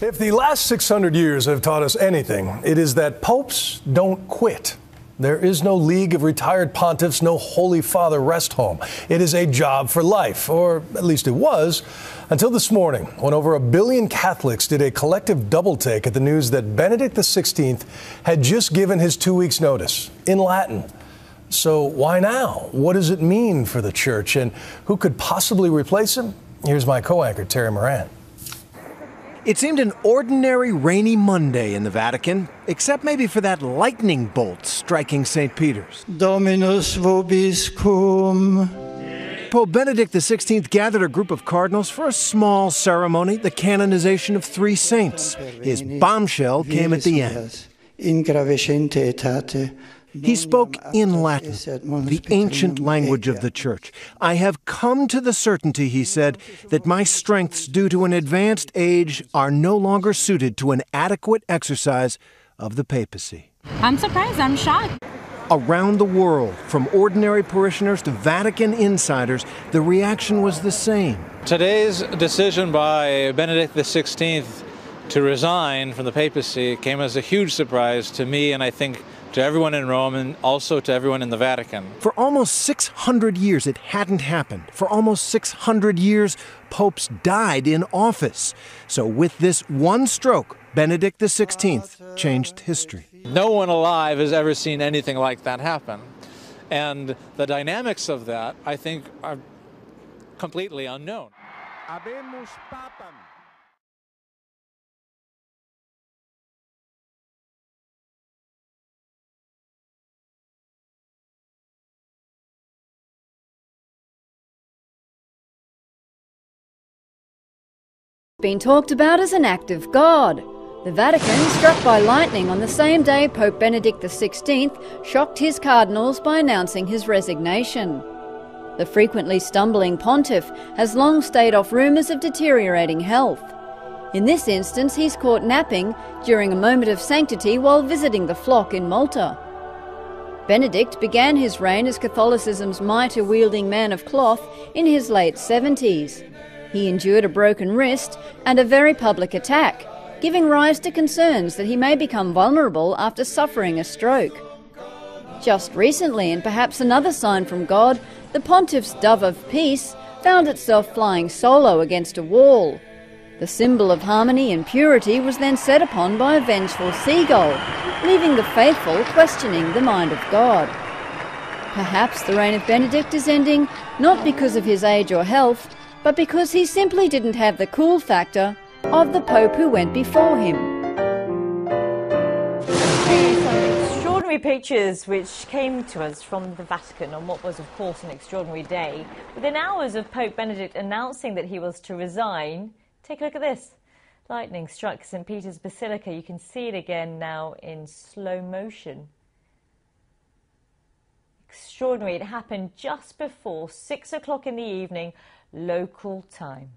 If the last 600 years have taught us anything, it is that popes don't quit. There is no League of Retired Pontiffs, no Holy Father rest home. It is a job for life, or at least it was, until this morning, when over 1 billion Catholics did a collective double-take at the news that Benedict XVI had just given his 2 weeks' notice in Latin. So why now? What does it mean for the Church, and who could possibly replace him? Here's my co-anchor, Terry Moran. It seemed an ordinary rainy Monday in the Vatican, except maybe for that lightning bolt striking St. Peter's. Dominus vobiscum. Pope Benedict XVI gathered a group of cardinals for a small ceremony, the canonization of 3 saints. His bombshell came at the end. In gravescente aetate. He spoke in Latin, the ancient language of the Church. I have come to the certainty, he said, that my strengths due to an advanced age are no longer suited to an adequate exercise of the papacy. I'm surprised, I'm shocked. Around the world, from ordinary parishioners to Vatican insiders, the reaction was the same. Today's decision by Benedict XVI to resign from the papacy came as a huge surprise to me, and I think to everyone in Rome and also to everyone in the Vatican. For almost 600 years, it hadn't happened. For almost 600 years, popes died in office. So with this one stroke, Benedict XVI changed history. No one alive has ever seen anything like that happen. And the dynamics of that, I think, are completely unknown. Been talked about as an act of God. The Vatican, struck by lightning on the same day Pope Benedict XVI shocked his cardinals by announcing his resignation. The frequently stumbling pontiff has long stayed off rumours of deteriorating health. In this instance, he's caught napping during a moment of sanctity while visiting the flock in Malta. Benedict began his reign as Catholicism's mitre-wielding man of cloth in his late 70s. He endured a broken wrist and a very public attack, giving rise to concerns that he may become vulnerable after suffering a stroke. Just recently, and perhaps another sign from God, the pontiff's dove of peace found itself flying solo against a wall. The symbol of harmony and purity was then set upon by a vengeful seagull, leaving the faithful questioning the mind of God. Perhaps the reign of Benedict is ending not because of his age or health, but because he simply didn't have the cool factor of the Pope who went before him. Some extraordinary pictures which came to us from the Vatican on what was, of course, an extraordinary day. Within hours of Pope Benedict announcing that he was to resign, take a look at this. Lightning struck St. Peter's Basilica. You can see it again now in slow motion. Extraordinary. It happened just before 6 o'clock in the evening, local time.